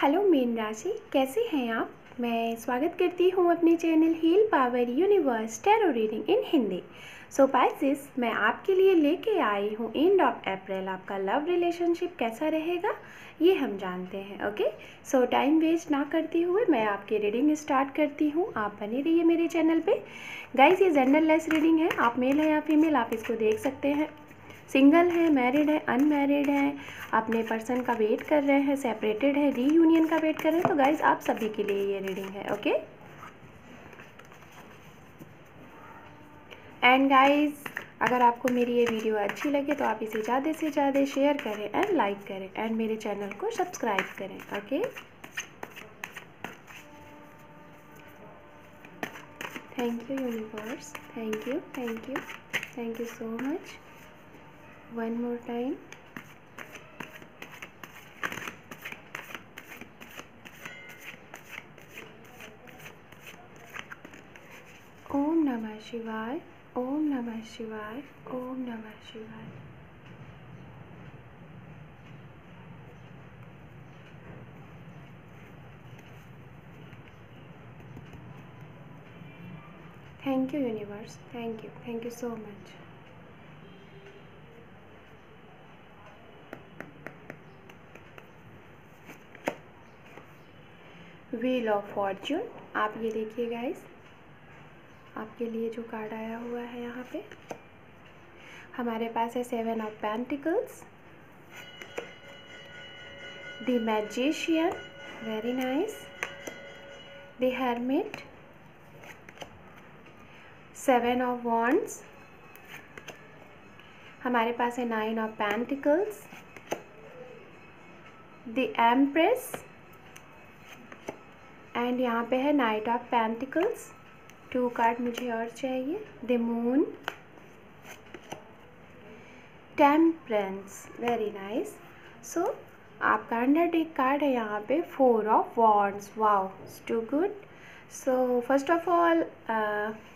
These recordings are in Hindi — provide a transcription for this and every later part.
हेलो मीन राशि, कैसे हैं आप। मैं स्वागत करती हूँ अपने channel heal power universe tarot reading in Hindi. So Pisces, मैं आपके लिए लेके आई हूँ एंड ऑफ अप्रैल आपका लव रिलेशनशिप कैसा रहेगा ये हम जानते हैं। ओके, सो टाइम वेस्ट ना करते हुए मैं आपकी रीडिंग स्टार्ट करती हूँ। आप बने रहिए मेरे चैनल पे। गाइस, ये जेंडरलेस रीडिंग है, आप मेल है या फीमेल आप इसको देख सकते हैं। सिंगल है, मैरिड है, अनमैरिड है, अपने पर्सन का वेट कर रहे हैं, सेपरेटेड है, रीयूनियन का वेट कर रहे हैं, तो गाइज आप सभी के लिए ये रीडिंग है। ओके, एंड गाइज अगर आपको मेरी ये वीडियो अच्छी लगे तो आप इसे ज़्यादा से ज़्यादा शेयर करें एंड लाइक करें एंड मेरे चैनल को सब्सक्राइब करें। Okay, thank you universe, thank you, thank you, thank you so much. One more time. ओम नमः शिवाय, ओम नमः शिवाय, ओम नमः शिवाय। Thank you universe, thank you so much. Wheel of fortune, आप ये देखिए गाइस, आपके लिए जो कार्ड आया हुआ है यहाँ पे हमारे पास है seven of pentacles, the magician, very nice, the hermit, seven of wands, हमारे पास है nine of pentacles, the empress, and यहाँ पे है knight of pentacles. Two card मुझे और चाहिए, the moon, temperance, very nice. So आपका अंडर एक कार्ड है यहाँ पे four of wands. Wow, too good. So first of all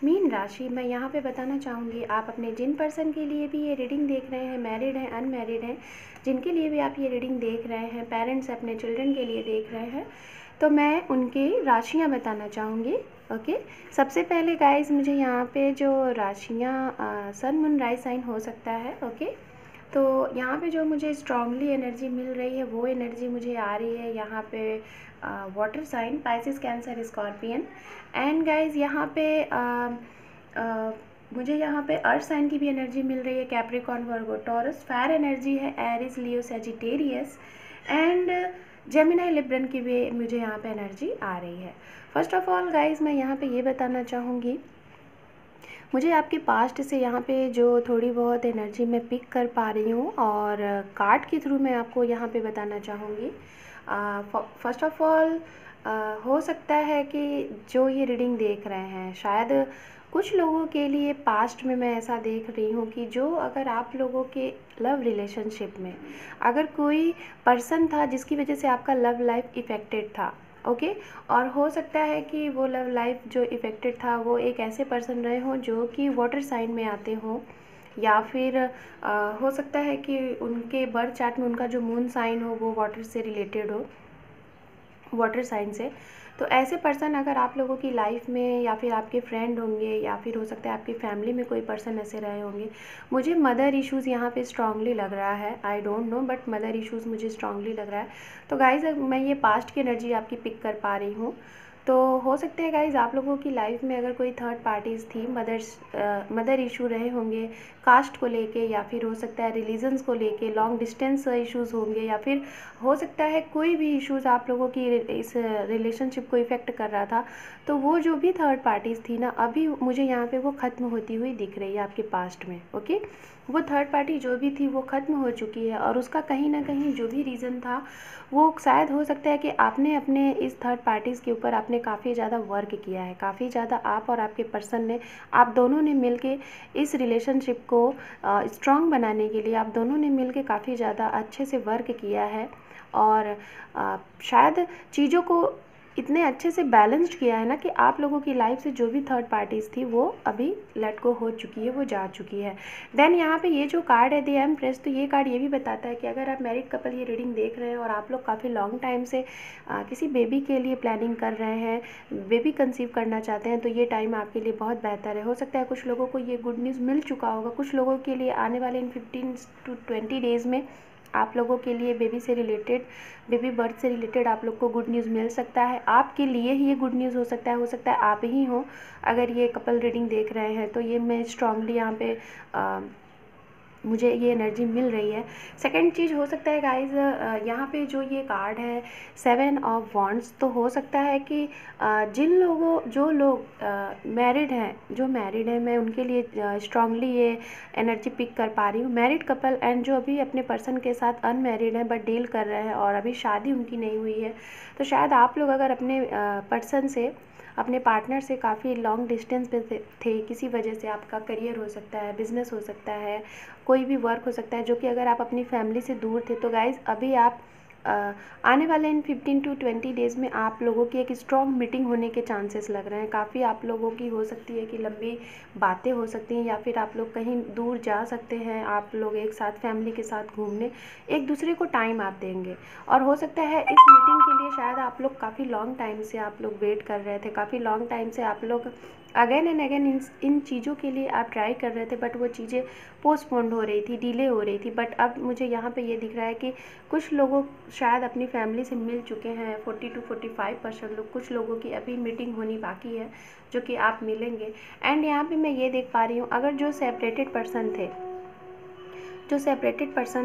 मीन राशि, मैं यहाँ पे बताना चाहूँगी, आप अपने जिन पर्सन के लिए भी ये रीडिंग देख रहे हैं, मैरिड हैं, अनमैरिड हैं, जिनके लिए भी आप ये रीडिंग देख रहे हैं, पेरेंट्स अपने चिल्ड्रन के लिए देख रहे हैं, तो मैं उनकी राशियाँ बताना चाहूँगी। ओके, सबसे पहले गाइस मुझे यहाँ पे जो राशियाँ सन मून राइज साइन हो सकता है। ओके, तो यहाँ पे जो मुझे स्ट्रांगली एनर्जी मिल रही है वो एनर्जी मुझे आ रही है यहाँ पे water sign, Pisces, Cancer, Scorpion, and guys यहाँ पे मुझे यहाँ पे अर्थ साइन की भी एनर्जी मिल रही है, Capricorn, Virgo, Taurus, fire energy है, Aries, Leo, Sagittarius, and Gemini, Libran की भी मुझे यहाँ पे एनर्जी आ रही है। फर्स्ट ऑफ ऑल गाइस मैं यहाँ पे ये बताना चाहूँगी, मुझे आपके पास्ट से यहाँ पे जो थोड़ी बहुत एनर्जी मैं पिक कर पा रही हूँ और कार्ड के थ्रू मैं आपको यहाँ पे बताना चाहूँगी। फर्स्ट ऑफ ऑल हो सकता है कि जो ये रीडिंग देख रहे हैं, शायद कुछ लोगों के लिए पास्ट में मैं ऐसा देख रही हूँ कि जो अगर आप लोगों के लव रिलेशनशिप में अगर कोई पर्सन था जिसकी वजह से आपका लव लाइफ इफ़ेक्टेड था। ओके, और हो सकता है कि वो लव लाइफ जो इफ़ेक्टेड था वो एक ऐसे पर्सन रहे हों जो कि वाटर साइन में आते हों, या फिर हो सकता है कि उनके बर्थ चार्ट में उनका जो मून साइन हो वो वाटर से रिलेटेड हो, वाटर साइन से। तो ऐसे पर्सन अगर आप लोगों की लाइफ में या फिर आपके फ्रेंड होंगे या फिर हो सकता है आपकी फैमिली में कोई पर्सन ऐसे रहे होंगे, मुझे मदर इश्यूज़ यहाँ पे स्ट्रांगली लग रहा है। I don't know, but mother issues मुझे स्ट्रांगली लग रहा है। तो गाइज़ मैं ये पास्ट की एनर्जी आपकी पिक कर पा रही हूँ। तो हो सकता है गाइज़ आप लोगों की लाइफ में अगर कोई थर्ड पार्टीज़ थी, मदर इशू रहे होंगे कास्ट को लेके, या फिर हो सकता है रिलीजन्स को लेके, लॉन्ग डिस्टेंस इश्यूज़ होंगे, या फिर हो सकता है कोई भी इश्यूज़ आप लोगों की इस रिलेशनशिप को इफ़ेक्ट कर रहा था। तो वो जो भी थर्ड पार्टीज़ थी ना, अभी मुझे यहाँ पे वो ख़त्म होती हुई दिख रही है आपके पास्ट में। ओके, वो थर्ड पार्टी जो भी थी वो ख़त्म हो चुकी है, और उसका कहीं ना कहीं जो भी रीज़न था वो शायद हो सकता है कि आपने अपने इस थर्ड पार्टीज़ के ऊपर आपने काफ़ी ज़्यादा वर्क किया है, काफ़ी ज़्यादा आप और आपके पर्सन ने, आप दोनों ने मिलके इस रिलेशनशिप को स्ट्रॉन्ग बनाने के लिए आप दोनों ने मिलके काफ़ी ज़्यादा अच्छे से वर्क किया है, और शायद चीज़ों को इतने अच्छे से बैलेंस्ड किया है ना कि आप लोगों की लाइफ से जो भी थर्ड पार्टीज़ थी वो अभी लेट गो हो चुकी है, वो जा चुकी है। देन यहाँ पे ये जो कार्ड है द एम्प्रेस, तो ये कार्ड ये भी बताता है कि अगर आप मैरिड कपल ये रीडिंग देख रहे हैं और आप लोग काफ़ी लॉन्ग टाइम से किसी बेबी के लिए प्लानिंग कर रहे हैं, बेबी कंसीव करना चाहते हैं, तो ये टाइम आपके लिए बहुत बेहतर है। हो सकता है कुछ लोगों को ये गुड न्यूज़ मिल चुका होगा, कुछ लोगों के लिए आने वाले इन 15 to 20 डेज़ में आप लोगों के लिए बेबी से रिलेटेड, बेबी बर्थ से रिलेटेड आप लोग को गुड न्यूज़ मिल सकता है। आपके लिए ही ये गुड न्यूज़ हो सकता है आप ही हो अगर ये कपल रीडिंग देख रहे हैं, तो ये मैं स्ट्रांगली यहाँ पे मुझे ये एनर्जी मिल रही है। सेकंड चीज़ हो सकता है गाइज, यहाँ पे जो ये कार्ड है 7 ऑफ वॉन्ड्स, तो हो सकता है कि जो लोग मैरिड हैं, मैं उनके लिए स्ट्रांगली ये एनर्जी पिक कर पा रही हूँ। मैरिड कपल एंड जो अभी अपने पर्सन के साथ अनमैरिड हैं बट डील कर रहे हैं और अभी शादी उनकी नहीं हुई है, तो शायद आप लोग अगर अपने पर्सन से, अपने पार्टनर से काफ़ी लॉन्ग डिस्टेंस पे थे, किसी वजह से आपका करियर हो सकता है, बिजनेस हो सकता है, कोई भी वर्क हो सकता है, जो कि अगर आप अपनी फैमिली से दूर थे, तो गाइज़ अभी आप आने वाले इन 15 to 20 डेज़ में आप लोगों की एक स्ट्रॉन्ग मीटिंग होने के चांसेस लग रहे हैं। काफ़ी आप लोगों की हो सकती है कि लंबी बातें हो सकती हैं, या फिर आप लोग कहीं दूर जा सकते हैं, आप लोग एक साथ फैमिली के साथ घूमने, एक दूसरे को टाइम आप देंगे। और हो सकता है इस मीटिंग के लिए शायद आप लोग काफ़ी लॉन्ग टाइम से आप लोग वेट कर रहे थे, काफ़ी लॉन्ग टाइम से आप लोग अगेन एंड अगेन इन चीज़ों के लिए आप ट्राई कर रहे थे, बट वो चीज़ें पोस्टपोन्ड हो रही थी, डिले हो रही थी। बट अब मुझे यहाँ पे ये दिख रहा है कि कुछ लोगों शायद अपनी फैमिली से मिल चुके हैं, 40 to 45% लोग। कुछ लोगों की अभी मीटिंग होनी बाकी है जो कि आप मिलेंगे। एंड यहाँ पे मैं ये देख पा रही हूँ, अगर जो सेपरेटेड पर्सन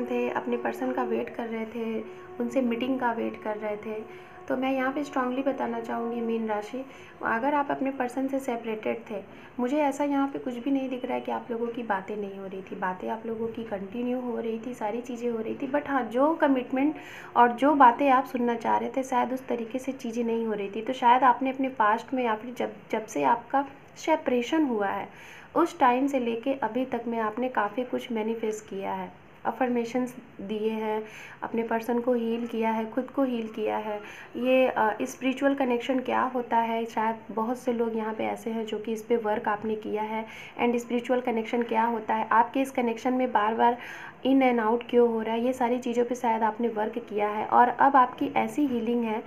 थे, अपने पर्सन का वेट कर रहे थे, उनसे मीटिंग का वेट कर रहे थे, तो मैं यहाँ पे स्ट्रांगली बताना चाहूँगी मीन राशि, अगर आप अपने पर्सन से सेपरेटेड थे, मुझे ऐसा यहाँ पे कुछ भी नहीं दिख रहा है कि आप लोगों की बातें नहीं हो रही थी। बातें आप लोगों की कंटिन्यू हो रही थी, सारी चीज़ें हो रही थी, बट हाँ, जो कमिटमेंट और जो बातें आप सुनना चाह रहे थे, शायद उस तरीके से चीज़ें नहीं हो रही थी। तो शायद आपने अपने पास्ट में, या फिर जब से आपका सेपरेशन हुआ है, उस टाइम से लेके अभी तक में आपने काफ़ी कुछ मैनिफेस्ट किया है, अफर्मेशंस दिए हैं, अपने पर्सन को हील किया है, खुद को हील किया है। ये स्पिरिचुअल कनेक्शन क्या होता है, शायद बहुत से लोग यहाँ पे ऐसे हैं जो कि इस पे वर्क आपने किया है। एंड स्पिरिचुअल कनेक्शन क्या होता है, आपके इस कनेक्शन में बार बार इन एंड आउट क्यों हो रहा है, ये सारी चीज़ों पे शायद आपने वर्क किया है। और अब आपकी ऐसी हीलिंग है,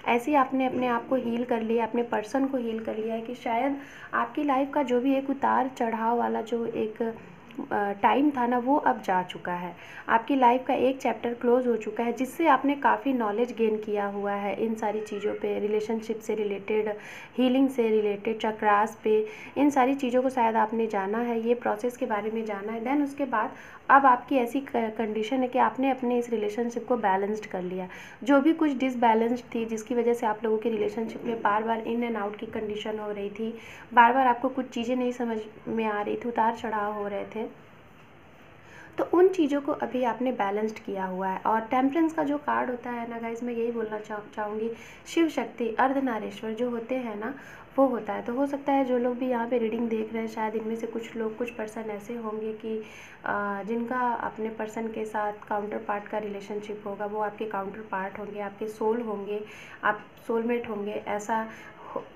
ऐसे आपने अपने आप को हील कर लिया, अपने पर्सन को हील कर लिया है कि शायद आपकी लाइफ का जो भी एक उतार चढ़ाव वाला जो एक टाइम था ना, वो अब जा चुका है। आपकी लाइफ का एक चैप्टर क्लोज हो चुका है, जिससे आपने काफ़ी नॉलेज गेन किया हुआ है इन सारी चीज़ों पे, रिलेशनशिप से रिलेटेड, हीलिंग से रिलेटेड, चक्रास पे, इन सारी चीज़ों को शायद आपने जाना है, ये प्रोसेस के बारे में जाना है। देन उसके बाद अब आपकी ऐसी कंडीशन है कि आपने अपने इस रिलेशनशिप को बैलेंस्ड कर लिया। जो भी कुछ डिसबैलेंस्ड थी, जिसकी वजह से आप लोगों की रिलेशनशिप में बार बार इन एंड आउट की कंडीशन हो रही थी, बार बार आपको कुछ चीज़ें नहीं समझ में आ रही थी, उतार चढ़ाव हो रहे थे, तो उन चीज़ों को अभी आपने बैलेंस्ड किया हुआ है। और टेम्परेंस का जो कार्ड होता है ना गाइज, मैं यही बोलना चाहूँगी, शिव शक्ति, अर्धनारीश्वर जो होते हैं ना, वो होता है। तो हो सकता है जो लोग भी यहाँ पे रीडिंग देख रहे हैं, शायद इनमें से कुछ लोग, कुछ पर्सन ऐसे होंगे कि जिनका अपने पर्सन के साथ काउंटर पार्ट का रिलेशनशिप होगा, वो आपके काउंटर पार्ट होंगे, आपके सोल होंगे, आप सोलमेट होंगे, ऐसा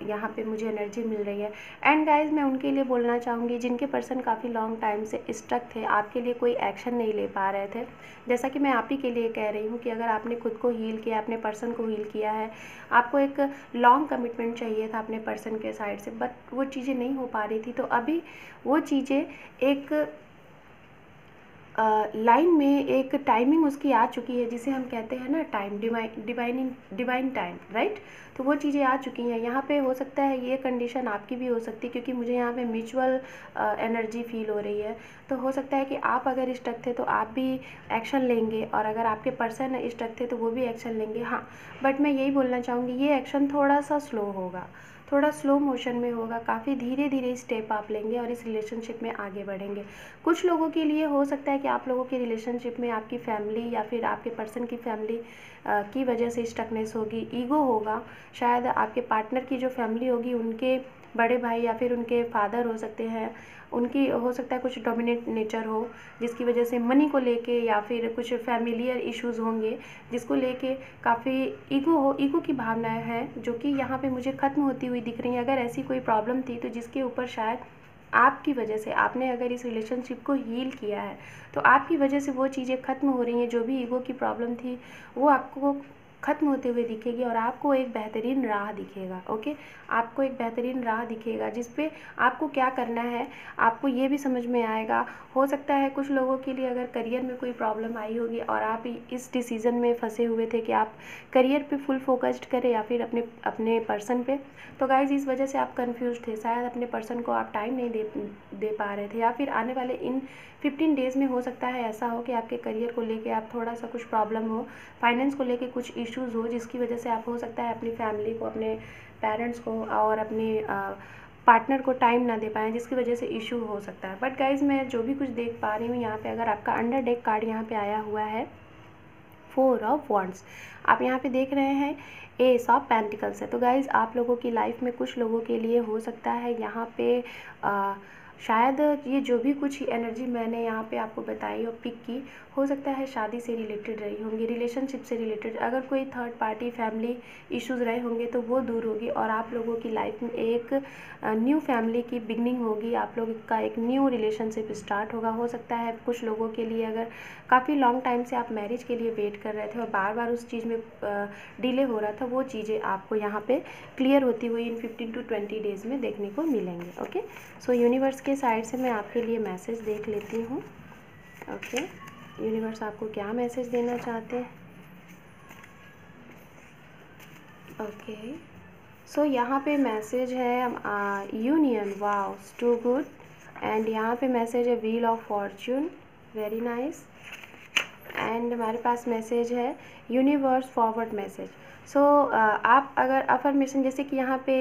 यहाँ पे मुझे एनर्जी मिल रही है। एंड गाइज मैं उनके लिए बोलना चाहूँगी जिनके पर्सन काफ़ी लॉन्ग टाइम से स्टक थे, आपके लिए कोई एक्शन नहीं ले पा रहे थे, जैसा कि मैं आप ही के लिए कह रही हूँ कि अगर आपने खुद को हील किया, अपने पर्सन को हील किया है, आपको एक लॉन्ग कमिटमेंट चाहिए था अपने पर्सन के साइड से, बट वो चीज़ें नहीं हो पा रही थी, तो अभी वो चीज़ें एक लाइन में, एक टाइमिंग उसकी आ चुकी है, जिसे हम कहते हैं ना टाइम, डिवाइन टाइम, राइट। तो वो चीज़ें आ चुकी हैं। यहाँ पे हो सकता है ये कंडीशन आपकी भी हो सकती है, क्योंकि मुझे यहाँ पे म्यूचुअल एनर्जी फील हो रही है। तो हो सकता है कि आप अगर स्टक थे तो आप भी एक्शन लेंगे, और अगर आपके पर्सन स्टक थे तो वो भी एक्शन लेंगे। हाँ, बट मैं यही बोलना चाहूँगी, ये एक्शन थोड़ा सा स्लो होगा, थोड़ा स्लो मोशन में होगा, काफ़ी धीरे धीरे स्टेप आप लेंगे और इस रिलेशनशिप में आगे बढ़ेंगे। कुछ लोगों के लिए हो सकता है कि आप लोगों के रिलेशनशिप में आपकी फैमिली या फिर आपके पर्सन की फैमिली की वजह से स्टकनेस होगी, ईगो होगा, शायद आपके पार्टनर की जो फैमिली होगी उनके बड़े भाई या फिर उनके फादर हो सकते हैं, उनकी हो सकता है कुछ डोमिनेट नेचर हो, जिसकी वजह से मनी को लेके या फिर कुछ फैमिलियर इश्यूज़ होंगे जिसको लेके काफ़ी ईगो की भावनाएं हैं जो कि यहाँ पे मुझे ख़त्म होती हुई दिख रही हैं। अगर ऐसी कोई प्रॉब्लम थी तो जिसके ऊपर शायद आपकी वजह से, आपने अगर इस रिलेशनशिप को हील किया है तो आपकी वजह से वो चीज़ें ख़त्म हो रही हैं। जो भी ईगो की प्रॉब्लम थी वो आपको ख़त्म होते हुए दिखेगी और आपको एक बेहतरीन राह दिखेगा। ओके, आपको एक बेहतरीन राह दिखेगा जिस पे आपको क्या करना है आपको ये भी समझ में आएगा। हो सकता है कुछ लोगों के लिए अगर करियर में कोई प्रॉब्लम आई होगी और आप इस डिसीज़न में फंसे हुए थे कि आप करियर पे फुल फोकस्ड करें या फिर अपने अपने पर्सन पे, तो गाइज इस वजह से आप कंफ्यूज थे, शायद अपने पर्सन को आप टाइम नहीं दे पा रहे थे, या फिर आने वाले इन 15 डेज़ में हो सकता है ऐसा हो कि आपके करियर को लेके आप थोड़ा सा कुछ प्रॉब्लम हो, फाइनेंस को लेके कुछ इश्यूज़ हो, जिसकी वजह से आप हो सकता है अपनी फैमिली को, अपने पेरेंट्स को और अपने पार्टनर को टाइम ना दे पाएँ, जिसकी वजह से इशू हो सकता है। बट गाइज मैं जो भी कुछ देख पा रही हूँ यहाँ पे, अगर आपका अंडर डेक कार्ड यहाँ पे आया हुआ है 4 ऑफ वॉन्ड्स, आप यहाँ पे देख रहे हैं एस ऑफ पेंटिकल्स है। तो गाइज़ आप लोगों की लाइफ में कुछ लोगों के लिए हो सकता है यहाँ पे शायद ये जो भी कुछ एनर्जी मैंने यहाँ पे आपको बताई और पिक की, हो सकता है शादी से रिलेटेड रही होंगी, रिलेशनशिप से रिलेटेड, अगर कोई थर्ड पार्टी फैमिली इश्यूज़ रहे होंगे तो वो दूर होगी और आप लोगों की लाइफ में एक न्यू फैमिली की बिगनिंग होगी, आप लोगों का एक न्यू रिलेशनशिप स्टार्ट होगा। हो सकता है कुछ लोगों के लिए अगर काफ़ी लॉन्ग टाइम से आप मैरिज के लिए वेट कर रहे थे और बार बार उस चीज़ में डिले हो रहा था, वो चीज़ें आपको यहाँ पे क्लियर होती हुई इन 15 to 20 डेज़ में देखने को मिलेंगे। ओके, सो यूनिवर्स के साइड से मैं आपके लिए मैसेज देख लेती हूँ। ओके, यूनिवर्स आपको क्या मैसेज देना चाहते हैं। ओके, सो यहाँ पे मैसेज है union, wow too good, and यहाँ पे मैसेज है wheel of fortune, very nice, and हमारे पास मैसेज है यूनिवर्स फॉरवर्ड मैसेज। सो आप अगर अफर्मेशन, जैसे कि यहाँ पे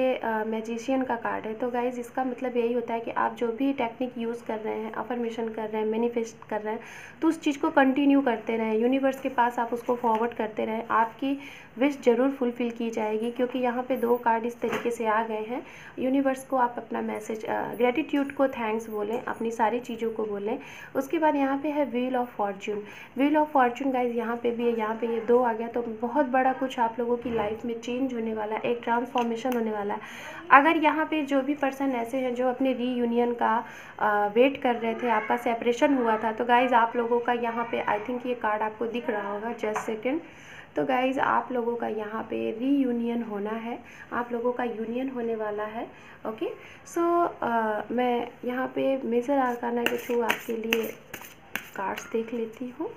मैजिशियन का कार्ड है, तो गाइज इसका मतलब यही होता है कि आप जो भी टेक्निक यूज़ कर रहे हैं, अफर्मेशन कर रहे हैं, मैनिफेस्ट कर रहे हैं, तो उस चीज़ को कंटिन्यू करते रहें, यूनिवर्स के पास आप उसको फॉरवर्ड करते रहें, आपकी विश ज़रूर फुलफ़िल की जाएगी। क्योंकि यहाँ पे 2 कार्ड इस तरीके से आ गए हैं। यूनिवर्स को आप अपना मैसेज, ग्रेटिट्यूड को थैंक्स बोलें, अपनी सारी चीज़ों को बोलें। उसके बाद यहाँ पे है wheel of Fortune, wheel of Fortune guys यहाँ पे भी है, यहाँ पे ये 2 आ गया, तो बहुत बड़ा कुछ आप लोगों की लाइफ में चेंज होने वाला है, एक ट्रांसफॉर्मेशन होने वाला है। अगर यहाँ पे जो भी पर्सन ऐसे हैं जो अपने रीयूनियन का वेट कर रहे थे, आपका सेपरेशन हुआ था, तो गाइज आप लोगों का यहाँ पे आई थिंक ये कार्ड आपको दिख रहा होगा, जस्ट सेकेंड। तो गाइज़ आप लोगों का यहाँ पे रीयूनियन होना है, आप लोगों का यूनियन होने वाला है। ओके, सो मैं यहाँ पे मेजर आर्काना के थ्रू आपके लिए कार्ड्स देख लेती हूँ,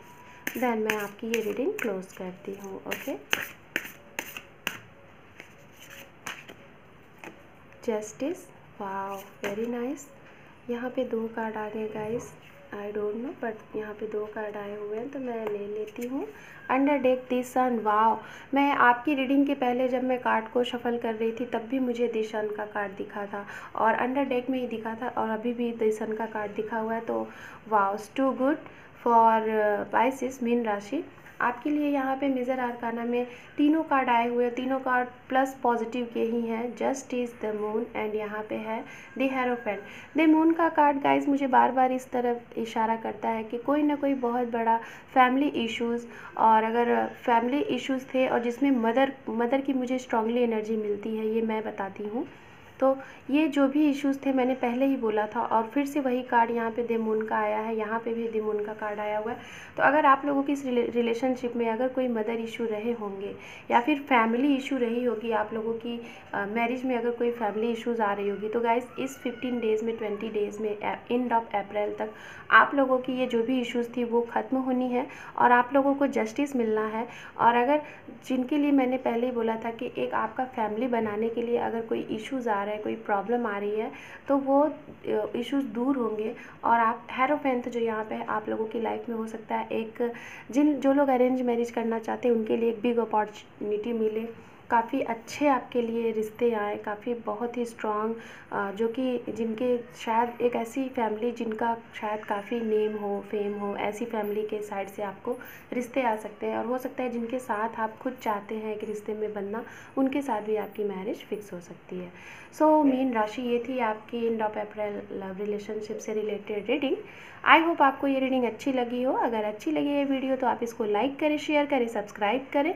देन मैं आपकी ये रीडिंग क्लोज करती हूँ। Okay, justice, wow very nice, यहाँ पे 2 कार्ड आ गए guys, I don't know but यहाँ पे 2 कार्ड आए हुए हैं तो मैं ले लेती हूँ। Under deck the sun, wow, मैं आपकी रीडिंग के पहले जब मैं कार्ड को शफल कर रही थी तब भी मुझे द सन का कार्ड दिखा था और अंडर डेक में ही दिखा था और अभी भी द सन का कार्ड दिखा हुआ है। तो wow too good for Pisces, मीन राशि। आपके लिए यहाँ पे मेजर आर्काना में तीनों कार्ड आए हुए हैं, तीनों कार्ड प्लस पॉजिटिव के ही हैं, just is the moon, and यहाँ पे है द हेरोफेंट। द मून का कार्ड गाइज मुझे बार बार इस तरफ इशारा करता है कि कोई ना कोई बहुत बड़ा फैमिली इश्यूज़, और अगर फैमिली इश्यूज़ थे और जिसमें मदर की मुझे स्ट्रांगली एनर्जी मिलती है, ये मैं बताती हूँ। तो ये जो भी इश्यूज़ थे मैंने पहले ही बोला था और फिर से वही कार्ड यहाँ पे द मून का आया है, यहाँ पे भी द मून का कार्ड आया हुआ है। तो अगर आप लोगों की इस रिलेशनशिप में अगर कोई मदर इशू रहे होंगे या फिर फैमिली इशू रही होगी, आप लोगों की मैरिज में अगर कोई फैमिली इश्यूज़ आ रही होगी, तो गाइस इस 15 डेज़ में, 20 डेज़ में, एंड ऑफ अप्रैल तक आप लोगों की ये जो भी इश्यूज़ थी वो ख़त्म होनी है और आप लोगों को जस्टिस मिलना है। और अगर जिनके लिए मैंने पहले ही बोला था कि एक आपका फैमिली बनाने के लिए अगर कोई इश्यूज़ आ रहा है, कोई प्रॉब्लम आ रही है, तो वो इश्यूज़ दूर होंगे और आप हेरोफेंट जो यहाँ पे है आप लोगों की लाइफ में हो सकता है एक जो लोग अरेंज मैरिज करना चाहते हैं उनके लिए एक बिग अपॉर्चुनिटी मिले। काफ़ी अच्छे आपके लिए रिश्ते आए, काफ़ी बहुत ही स्ट्रॉन्ग, जो कि जिनके शायद एक ऐसी फैमिली जिनका शायद काफ़ी नेम हो, फेम हो, ऐसी फैमिली के साइड से आपको रिश्ते आ सकते हैं। और हो सकता है जिनके साथ आप खुद चाहते हैं कि रिश्ते में बनना, उनके साथ भी आपकी मैरिज फिक्स हो सकती है। सो मीन राशि ये थी आपकी end of April love relationship से रिलेटेड रीडिंग। आई होप आपको ये रीडिंग अच्छी लगी हो। अगर अच्छी लगी ये वीडियो तो आप इसको लाइक करें, शेयर करें, सब्सक्राइब करें।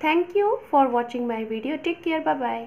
Thank you for watching my video. Take care, bye bye.